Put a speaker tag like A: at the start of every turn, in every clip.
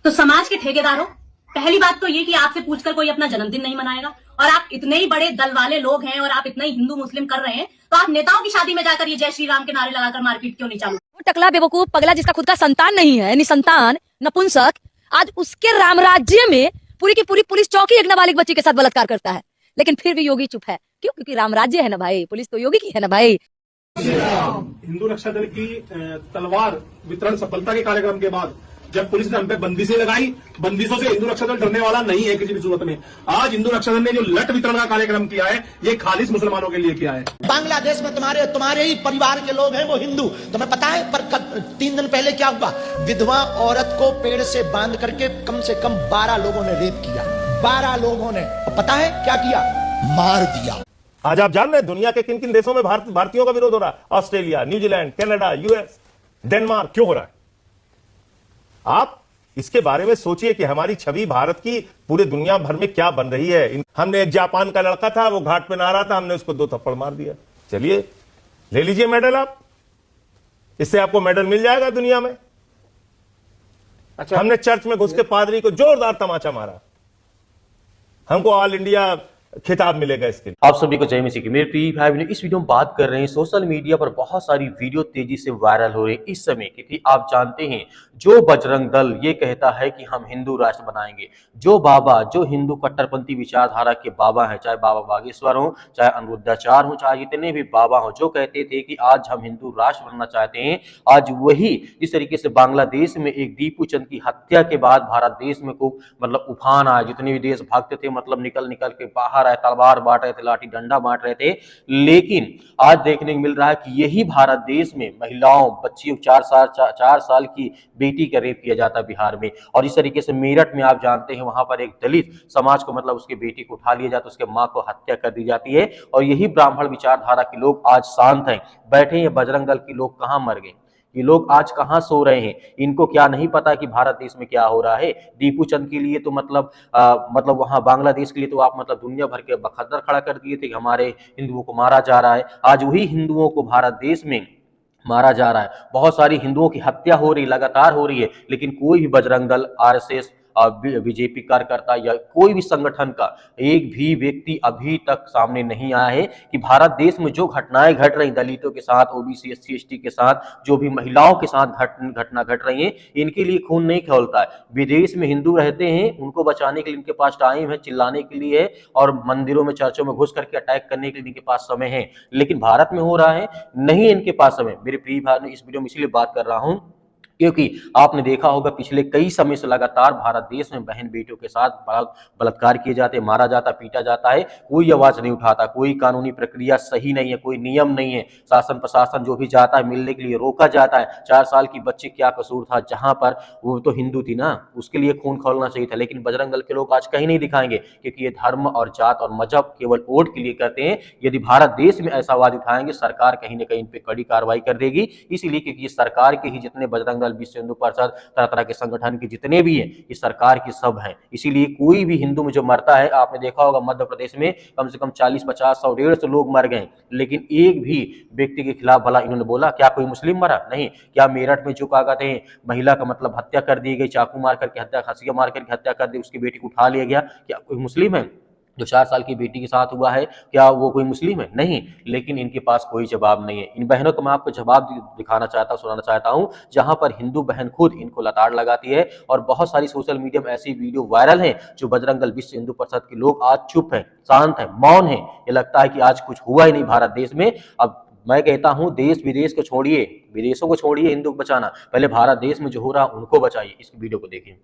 A: तो समाज के ठेकेदारों, पहली बात तो ये कि आपसे पूछकर कोई अपना जन्मदिन नहीं मनाएगा, और आप इतने ही बड़े दल वाले लोग हैं और आप इतना ही हिंदू मुस्लिम कर रहे हैं, तो आप नेताओं की शादी में जाकर ये जय श्री राम के नारे लगाकर मारपीट क्यों नहीं चालू?
B: वो टकला बेवकूफ पगला जिसका खुद का संतान नहीं है, निसंतान नपुंसक, आज उसके रामराज्य में पूरी की पूरी पुलिस चौकी एक नाबालिग बच्ची के साथ बलात्कार करता है, लेकिन फिर भी योगी चुप है। क्यों? क्योंकि रामराज्य है ना भाई, पुलिस तो योगी की है ना भाई।
C: हिंदू रक्षा दल की तलवार वितरण सफलता के कार्यक्रम के बाद जब पुलिस ने हम पे बंदिशें लगाई, बंदिशों से हिंदू रक्षा दल डरने वाला नहीं है किसी भी सूरत में। आज हिंदू रक्षा दल ने जो लट वितरण का कार्यक्रम किया है, ये खालिस मुसलमानों के लिए किया है।
D: बांग्लादेश में तुम्हारे ही परिवार के लोग हैं वो हिंदू, तुम्हें पता है? पर 3 दिन पहले क्या हुआ? विधवा औरत को पेड़ से बांध करके कम से कम 12 लोगों ने रेप किया। 12 लोगों ने, पता है क्या किया? मार दिया।
E: आज आप जान रहे हैं दुनिया के किन किन देशों में भारतीयों का विरोध हो रहा है? Australia, New Zealand, Canada, US, Denmark. क्यों हो रहा है? आप इसके बारे में सोचिए कि हमारी छवि भारत की पूरे दुनिया भर में क्या बन रही है। हमने एक जापान का लड़का था, वो घाट पे नहा रहा था, हमने उसको 2 थप्पड़ मार दिया। चलिए ले लीजिए मेडल, आप इससे आपको मेडल मिल जाएगा दुनिया में। अच्छा, हमने चर्च में घुस के पादरी को जोरदार तमाचा मारा, हमको ऑल इंडिया खिताब मिलेगा इसके लिए।
F: आप सभी को जय मसीह की। मेरे प्रिय भाई बहनों, इस वीडियो में बात कर रहे हैं सोशल मीडिया पर बहुत सारी वीडियो तेजी से वायरल हो रही है इस समय, क्योंकि आप जानते हैं जो बजरंग दल ये कहता है कि हम हिंदू राष्ट्र बनाएंगे, जो बाबा, जो हिंदू कट्टरपंथी विचारधारा के बाबा हैं, चाहे बाबा बागेश्वर हो, चाहे अनिरुद्धाचार्य हो, चाहे जितने भी बाबा हो, जो कहते थे कि आज हम हिंदू राष्ट्र बनना चाहते हैं, आज वही जिस तरीके से बांग्लादेश में एक दीपू चंद की हत्या के बाद भारत देश में खूब उफान आया, जितने भी देश भक्त थे निकल के बाहर आए, तलवार बांट रहे थे, लाठी डंडा बांट रहे थे। लेकिन आज देखने को मिल रहा है कि यही भारत देश में महिलाओं, बच्चियों, 4 साल की बेटी का रेप किया जाता है बिहार में। और इस तरीके से मेरठ में आप जानते हैं वहां पर एक दलित समाज को उसके बेटी को उठा लिया जाता है, उसके मां को हत्या कर दी जाती है। और यही ब्राह्मण विचारधारा के लोग आज शांत हैं, बैठे हैं। बजरंग दल के लोग कहां मर गए? ये लोग आज कहां सो रहे हैं? इनको क्या नहीं पता कि भारत देश में क्या हो रहा है? दीपू चंद के लिए तो वहां बांग्लादेश के लिए तो आप दुनिया भर के बखद्दर खड़ा कर दिए थे कि हमारे हिंदुओं को मारा जा रहा है। आज वही हिंदुओं को भारत देश में मारा जा रहा है। बहुत सारी हिंदुओं की हत्या हो रही, लगातार हो रही है, लेकिन कोई भी बजरंग दल, आरएसएस, बीजेपी कार्यकर्ता या कोई भी संगठन का एक भी व्यक्ति अभी तक सामने नहीं आया है कि भारत देश में जो घटनाएं घट रही, दलितों के साथ, ओबीसी, एससी, एसटी के साथ, जो भी महिलाओं के साथ घटना घट रही है, इनके लिए खून नहीं खौलता है। विदेश में हिंदू रहते हैं, उनको बचाने के लिए इनके पास टाइम है, चिल्लाने के लिए है, और मंदिरों में, चर्चों में घुस करके अटैक करने के लिए इनके पास समय है। लेकिन भारत में हो रहा है नहीं इनके पास समय। मेरे प्रिय भाई, इस वीडियो में इसलिए बात कर रहा हूं क्योंकि आपने देखा होगा पिछले कई समय से लगातार भारत देश में बहन बेटियों के साथ बलात्कार किए जाते हैं, मारा जाता, पीटा जाता है। कोई आवाज नहीं उठाता, कोई कानूनी प्रक्रिया सही नहीं है, कोई नियम नहीं है। शासन प्रशासन जो भी जाता है मिलने के लिए रोका जाता है। 4 साल की बच्ची क्या कसूर था? जहां पर वो तो हिंदू थी ना, उसके लिए खून खौलना चाहिए था। लेकिन बजरंग दल के लोग आज कहीं नहीं दिखाएंगे, क्योंकि ये धर्म और जात और मजहब केवल वोट के लिए करते हैं। यदि भारत देश में ऐसा आवाज उठाएंगे, सरकार कहीं ना कहीं इन पे कड़ी कार्रवाई कर देगी। इसीलिए क्योंकि सरकार के ही जितने बजरंग दल, विश्व हिंदू परिषद, तरह तरह के संगठन के जितने भी हैं, ये सरकार की सब हैं। इसीलिए कोई भी हिंदू में जो मरता है, आपने देखा होगा मध्य प्रदेश में कम से कम 40, 50, 100, 150 लोग मर गए, लेकिन एक भी व्यक्ति के खिलाफ भला इन्होंने बोला? क्या कोई मुस्लिम मरा? नहीं। क्या मेरठ में जो कहते हैं महिला का हत्या कर दी गई, चाकू मार करके हत्या, हंसिया मार करके हत्या कर दी, उसकी बेटी को उठा लिया गया, क्या कोई मुस्लिम है? जो 4 साल की बेटी के साथ हुआ है, क्या वो कोई मुस्लिम है? नहीं। लेकिन इनके पास कोई जवाब नहीं है। इन बहनों को मैं आपको जवाब दिखाना चाहता हूँ, सुनाना चाहता हूँ, जहां पर हिंदू बहन खुद इनको लताड़ लगाती है। और बहुत सारी सोशल मीडिया में ऐसी वीडियो वायरल हैं जो बजरंग दल, विश्व हिंदू परिषद के लोग आज चुप हैं, शांत हैं, मौन हैं। ये लगता है कि आज कुछ हुआ ही नहीं भारत देश में। अब मैं कहता हूं, देश विदेश को छोड़िए, विदेशों को छोड़िए, हिंदू को बचाना, पहले भारत देश में जो हो रहा उनको बचाइए। इस वीडियो को देखिए।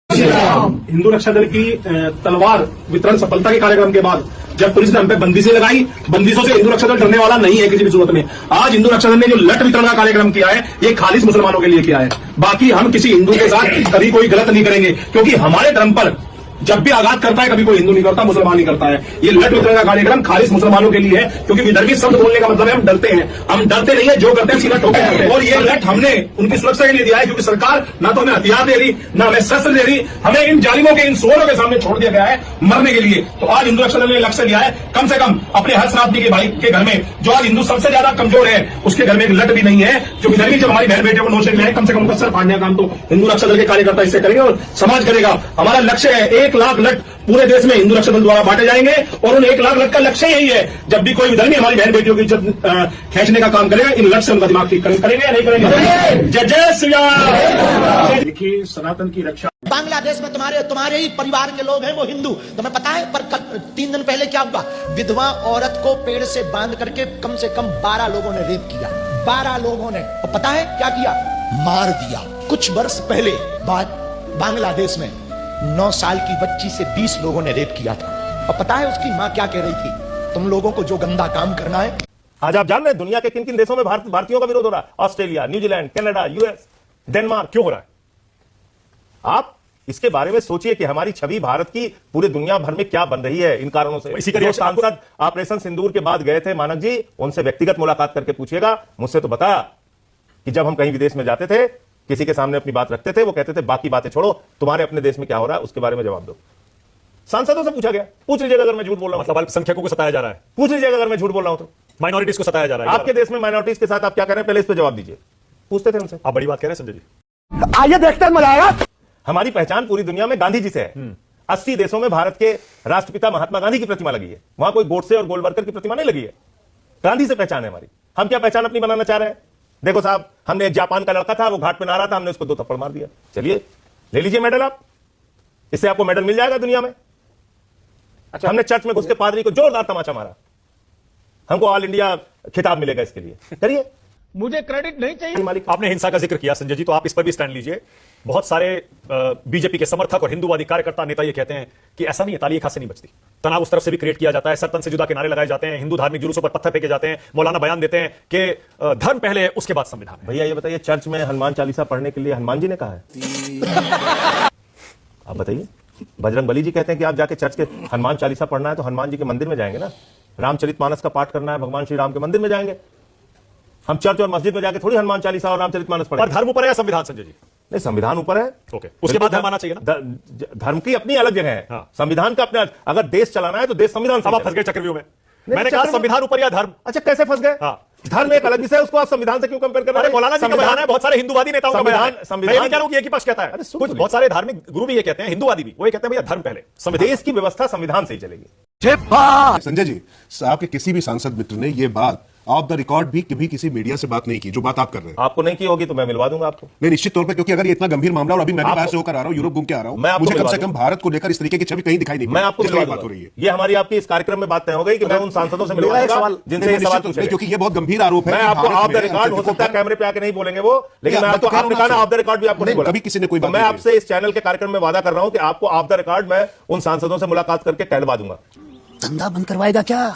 C: हिंदू रक्षा दल की तलवार वितरण सफलता के कार्यक्रम के बाद जब पुलिस ने हम पे बंदिशें लगाई, बंदिशों से हिंदू रक्षा दल डरने वाला नहीं है किसी भी सूरत में। आज हिंदू रक्षा दल ने जो लट वितरण का कार्यक्रम किया है, ये खालिस मुसलमानों के लिए किया है। बाकी हम किसी हिंदू के साथ कभी कोई गलत नहीं करेंगे, क्योंकि हमारे धर्म पर जब भी आघात करता है कभी कोई हिंदू नहीं करता, मुसलमान नहीं करता है। ये लट वितरण का कार्यक्रम खालिश मुसलमानों के लिए है, क्योंकि विदर्भी शब्द बोलने का मतलब है हम डरते हैं। हम डरते नहीं है, जो करते हैं सीधा ठोके करते हैं। और ये लट हमने उनकी सुरक्षा के लिए दिया है, क्योंकि सरकार ना तो हमें हथियार दे रही, ना हमें शस्त्र दे रही, हमें इन जालिमों के, इन सुअरों के सामने छोड़ दिया गया है मरने के लिए। तो आज हिंदू रक्षा दल ने लक्ष्य लिया है, कम से कम अपने हर शराबी के भाई के घर में, जो आज हिंदू सबसे ज्यादा कमजोर है, उसके घर में एक लट भी नहीं है, जो विदर्भी जब हमारी बहन बेटियों को नोशेक ले, कम से कम उनका सर फाड़ने का काम तो हिंदू रक्षा दल के कार्यकर्ता इससे करेंगे और समाज करेगा। हमारा लक्ष्य है 1 लाख लट पूरे देश में हिंदू रक्षा दल द्वारा बांटे जाएंगे, और उन 1 लाख लट का लक्ष्य यही है, जब भी कोई विधर्मी हमारी बहन बेटियों की इज्जत खींचने का काम करेगा, इन लट से उनका दिमाग ठीक करेंगे या नहीं करेंगे। जय जय श्री राम। देखिए, सनातन की रक्षा,
D: बांग्लादेश में तुम्हारे ही परिवार के लोग हैं वो हिंदू, तुम्हें पता है। पर 3 दिन पहले क्या हुआ, विधवा औरत को पेड़ से बांध करके कम से कम 12 लोगों ने रेप किया। 12 लोगों ने, और पता है क्या किया, मार दिया। कुछ वर्ष पहले बांग्लादेश में 9 साल की बच्ची से 20 लोगों ने रेप किया था। और पता है उसकी मां क्या कह रही थी, तुम लोगों को जो गंदा काम करना है।
E: आज आप जान रहे हैं दुनिया के किन किन देशों में भारतीयों का विरोध हो रहा है? Australia, New Zealand, Canada, US, Denmark. क्यों हो रहा है? आप इसके बारे में सोचिए कि हमारी छवि भारत की पूरे दुनिया भर में क्या बन रही है इन कारणों से। इसी करिए सांसद ऑपरेशन सिंदूर के बाद गए थे मानक जी, उनसे व्यक्तिगत मुलाकात करके पूछिएगा। मुझसे तो बताया कि जब हम कहीं विदेश में जाते थे, किसी के सामने अपनी बात रखते थे, वो कहते थे बाकी बातें छोड़ो, तुम्हारे अपने देश में क्या हो रहा है उसके बारे में जवाब दो। सांसदों से पूछा गया, पूछ लीजिएगा अगर मैं झूठ बोल रहा हूं।
G: मतलब अल्पसंख्यकों को सताया जा रहा है,
E: पूछ लीजिएगा अगर मैं झूठ बोल रहा हूं तो।
G: माइनॉरिटीज को सताया जा रहा है।
E: आपके देश में माइनॉरिटीज के साथ आप क्या कर रहे हैं, पहले इस पर जवाब दीजिए। पूछते थे उनसे।
G: आप बड़ी बात कह रहे हैं संजय जी।
E: आइए देखते हैं, मजा आएगा। हमारी पहचान पूरी दुनिया में गांधी जी से है। 80 देशों में भारत के राष्ट्रपिता महात्मा गांधी की प्रतिमा लगी है, वहां कोई गोडसे और गोलवरकर की प्रतिमा नहीं लगी है। गांधी से पहचान है हमारी। हम क्या पहचान अपनी बनाना चाह रहे हैं? देखो साहब, हमने एक जापान का लड़का था, वो घाट पे नहा रहा था, हमने उसको 2 थप्पड़ मार दिया। चलिए ले लीजिए मेडल आप, इससे आपको मेडल मिल जाएगा दुनिया में। अच्छा, हमने चर्च में घुस के पादरी को जोरदार तमाचा मारा, हमको ऑल इंडिया खिताब मिलेगा इसके लिए। करिए,
G: मुझे क्रेडिट नहीं चाहिए। मालिक, आपने हिंसा का जिक्र किया संजय जी, तो आप इस पर भी स्टैंड लीजिए। बहुत सारे बीजेपी के समर्थक और हिंदूवादी कार्यकर्ता नेता ये कहते हैं कि ऐसा नहीं है, ताली एक हाथ से नहीं बचती, तनाव उस तरफ से भी क्रिएट किया जाता है, सरतन से जुदा के नारे लगाए जाते हैं, हिंदू धार्मिक जुलूसों पर पत्थर फेंके जाते हैं, मौलाना बयान देते हैं कि धर्म पहले है उसके बाद संविधान है।
E: भैया ये बताइए, चर्च में हनुमान चालीसा पढ़ने के लिए हनुमान जी ने कहा है? आप बताइए, बजरंग बली जी कहते हैं कि आप जाके चर्च के हनुमान चालीसा पढ़ना है तो हनुमान जी के मंदिर में जाएंगे ना, रामचरितमानस का पाठ करना है भगवान श्री राम के मंदिर में जाएंगे। हम चर्च और मस्जिद में जाके थोड़ी हनुमान चालीसा और रामचरितमानस पढ़ेंगे।
G: पर धर्म ऊपर है या संविधान संजय जी?
E: नहीं, संविधान ऊपर है।
G: ओके, उसके बाद धर्म आना चाहिए ना।
E: धर्म की अपनी अलग जगह है,
G: हाँ।
E: संविधान का अपना। अगर देश चलाना है तो देश संविधान से।
G: अब आप फंस गए चक्रव्यूह में। मैंने कहा संविधान ऊपर या धर्म।
E: अच्छा, कैसे फंस गए?
G: हाँ।
E: धर्म एक अलग विषय है, उसको आप संविधान से क्यों कंपेयर कर रहे हैं?
G: मौलाना जी का बयान है, बहुत सारे हिंदूवादी नेताओं का बयान है।
E: संविधान
G: मैं ये कह रहा हूं कि एक ही पक्ष कहता है, कुछ बहुत सारे धार्मिक गुरु भी ये कहते हैं, हिंदूवादी भी, वो ये कहते हैं भैया धर्म पहले।
E: देश की व्यवस्था संविधान से ही चलेगी।
H: संजय जी, आपके किसी भी सांसद मित्र ने यह बात ऑफ द रिकॉर्ड भी कभी किसी मीडिया से बात नहीं की, जो बात आप कर रहे हैं।
E: आपको नहीं की होगी तो मैं मिलवा दूंगा आपको।
H: नहीं, निश्चित तौर पे, क्योंकि अगर ये इतना गंभीर मामला, और अभी मैं भी बाहर से होकर आ रहा हूं, यूरोप घूम के आ रहा हूं, मुझे कम से कम भारत को लेकर इस तरीके की छवि कहीं दिखाई नहीं।
E: मैं आपको
H: बात हो रही है,
E: ये हमारी आपकी इस कार्यक्रम में बात तय हो गई कि मैं उन सांसदों से मिलूंगा जिनसे ये सवाल पूछे,
H: क्योंकि ये बहुत गंभीर आरोप है।
E: मैं आपको ऑफ द रिकॉर्ड, हो सकता है कैमरे पे आके नहीं बोलेंगे वो, लेकिन मैं आपको, आपने कहा ना ऑफ द रिकॉर्ड भी आपको नहीं बोला,
H: कभी किसी ने कोई बात।
E: मैं आपसे इस चैनल के कार्यक्रम में वादा कर रहा हूं कि आपको ऑफ द रिकॉर्ड मैं उन सांसदों से मुलाकात करके कहलवा दूंगा।
B: धंधा बंद करवाएगा क्या?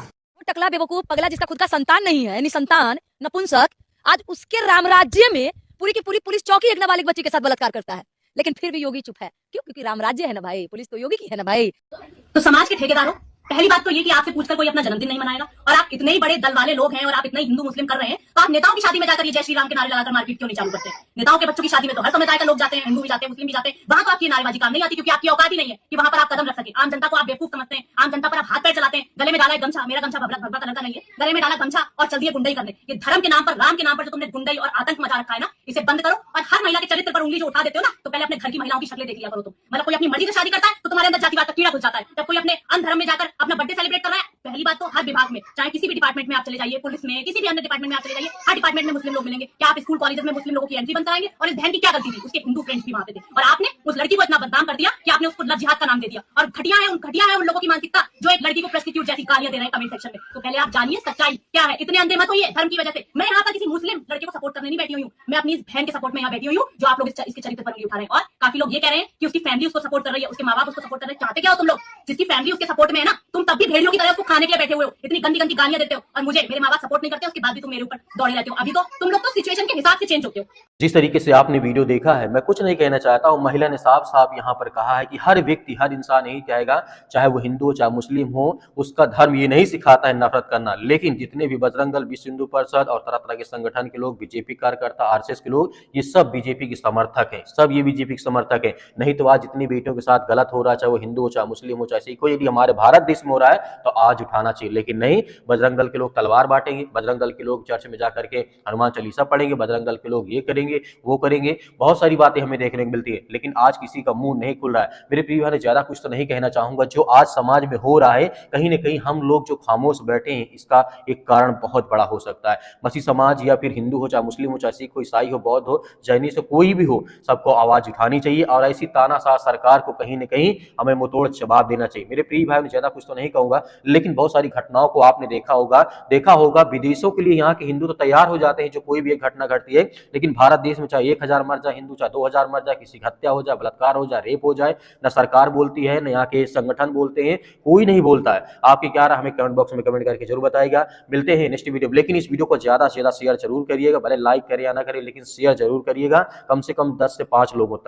B: टकला बेवकूफ पगला जिसका खुद का संतान नहीं है, निसंतान नपुंसक, आज उसके रामराज्य में पूरी की पूरी पुलिस चौकी एक नाबालिग बच्ची के साथ बलात्कार करता है, लेकिन फिर भी योगी चुप है। क्यों? क्योंकि रामराज्य है ना भाई, पुलिस तो योगी की है ना भाई।
A: तो समाज के ठेकेदारों, पहली बात तो ये कि आपसे पूछकर कोई अपना जन्मदिन नहीं मनाएगा, और आप इतने ही बड़े दल वाले लोग हैं और आप इतने हिंदू मुस्लिम कर रहे हैं, तो आप नेताओं की शादी में जाकर ये जय श्री राम के नारे लगाकर मारपीट क्यों नहीं चालू करते हैं? नेताओं के बच्चों की शादी में तो हर समुदाय का लोग जाते हैं, हिंदू भी जाते हैं, मुस्लिम भी जाते हैं, वहां तो आपकी नारेबाजी काम नहीं आती, क्योंकि आपकी औकात ही नहीं है कि वहां पर आप कदम रख सके। आम जनता को आप बेवकूफ समझते हैं, आम जनता पर आप हाथ पैर चलाते हैं, गले में डाला है गमछा, मेरा गमछा भगवा कलर का नहीं है, गले में डाला गमछा और चल दिए गुंडई करने। ये धर्म के नाम पर, राम के नाम पर जो तुमने गुंडई और आतंक मचा रखा है ना, इसे बंद करो। और हर महिला के चरित्र पर उंगली जो उठा देते हो ना, तो पहले अपने घर की महिलाओं की शक्लें देख लिया करो तुम। मतलब कोई अपनी मर्जी से शादी करता है तो तुम्हारे अंदर जातिवाद का कीड़ा घुस जाता है। जब कोई अपने अन्य धर्म में जाकर अपना बर्थडे सेलिब्रेट कर रहा है, पहली बात तो हर विभाग में, चाहे किसी भी डिपार्टमेंट में आप चले जाइए, पुलिस में, किसी भी अन्य डिपार्टमेंट में आप चले जाइए, हर डिपार्टमेंट में मुस्लिम लोग मिलेंगे। क्या आप स्कूल कॉलेज में मुस्लिम लोगों की एंट्री बंद कराएंगे? और इस बहन की क्या गलती थी? उसके हिंदू फ्रेंड्स भी वहां पे थे, और आपने उस लड़की को इतना बदनाम कर दिया कि आपने उसको लव जिहाद का नाम दे दिया। और घटिया है उन लोगों की मानसिकता जो एक लड़की को प्रोस्टिट्यूट जैसी गालियां दे रहे हैं कमेंट सेक्शन में। तो पहले आप जानिए सच्चाई क्या है, इतने अंधे मत होइए धर्म की वजह से। मैं यहाँ पर किसी मुस्लिम लड़के को सपोर्ट करने नहीं बैठी हुई हूँ, मैं अपनी इस बहन के सपोर्ट में यहाँ बैठी हुई हूँ, जो आप लोग इसके चरित्र पर उंगली उठा रहे हैं। और काफी लोग ये कह रहे हैं कि उसकी फैमिली उसको सपोर्ट कर रही है, उसके माँ बाप उसको सपोर्ट कर रहे हैं। चाहते क्या हो तुम लोग? जिसकी फैमिली उसके सपोर्ट में है ना, तुम तब भी भेड़ियों की तरह उसको खाने के लिए बैठे हुए हो, इतनी गंदी गंदी गालियां देते हो, और मुझे मेरे माँ बाप सपोर्ट नहीं करते, उसके बाद भी तुम मेरे ऊपर दौड़े रहते हो। अभी तो तुम लोग तो सिचुएशन के हिसाब से चेंज होते हो।
F: जिस तरीके से आपने वीडियो देखा है, मैं कुछ नहीं कहना चाहता हूं। महिला ने साफ साफ यहाँ पर कहा है कि हर व्यक्ति, हर इंसान यही चाहेगा, चाहे वो हिंदू हो चाहे मुस्लिम हो, उसका धर्म ये नहीं सिखाता है नफरत करना। लेकिन जितने भी बजरंग दल, विश्व हिंदू परिषद और तरह तरह के संगठन के लोग, बीजेपी कार्यकर्ता, आरएसएस के लोग, ये सब बीजेपी के समर्थक है, सब ये बीजेपी के समर्थक है। नहीं तो आज जितनी बेटियों के साथ गलत हो रहा है, चाहे वो हिंदू हो चाहे मुस्लिम हो चाहे सिख हो, यदि हमारे भारत देश में हो रहा है तो आज उठाना चाहिए। लेकिन नहीं, बजरंग दल के लोग तलवार बांटेंगे, बजरंग दल के लोग चर्च में जाकर के हनुमान चालीसा पढ़ेंगे, बजरंग दल के लोग ये करेंगे वो करेंगे, बहुत सारी बातें हमें देखने को मिलती है। लेकिन आज किसी का मुंह नहीं खुल रहा है। मेरे प्रिय भाई, ज्यादा कुछ तो नहीं कहना चाहूंगा। जो आज समाज में हो रहा है, कहीं ना कहीं हम लोग जो खामोश बैठे हैं, इसका एक कारण बहुत बड़ा हो सकता है। मसीह समाज या फिर हिंदू हो चाहे मुस्लिम हो चाहे सिख हो, ईसाई हो, बौद्ध हो, जैनी हो, कोई भी हो, सबको आवाज उठानी चाहिए और ऐसी तानाशाह सरकार को कहीं ना कहीं हमें मुंहतोड़ जवाब देना चाहिए। मेरे प्रिय भाई, ज्यादा कुछ तो नहीं कहूंगा, लेकिन बहुत सारी घटनाओं को आपने देखा होगा। विदेशों के लिए यहाँ के हिंदू तो तैयार हो जाते हैं जो कोई भी एक घटना घटती है, लेकिन भारत देश में चाहे 1000 मर जाए हिंदू, चाहे 2000 मर जाए, किसी की हत्या हो जाए, बलात्कार हो जाए, रेप हो जाए, ना सरकार बोलती है, न यहाँ के संगठन बोलते हैं, कोई नहीं बोलता है। आपकी क्या राय, हमें कमेंट बॉक्स में कमेंट करके जरूर बताइएगा। मिलते हैं नेक्स्ट वीडियो, लेकिन इस वीडियो को ज्यादा से ज्यादा शेयर जरूर करिएगा। भले लाइक करें या ना करें, लेकिन शेयर जरूर करिएगा, कम से कम 10 से 5 लोगों तक।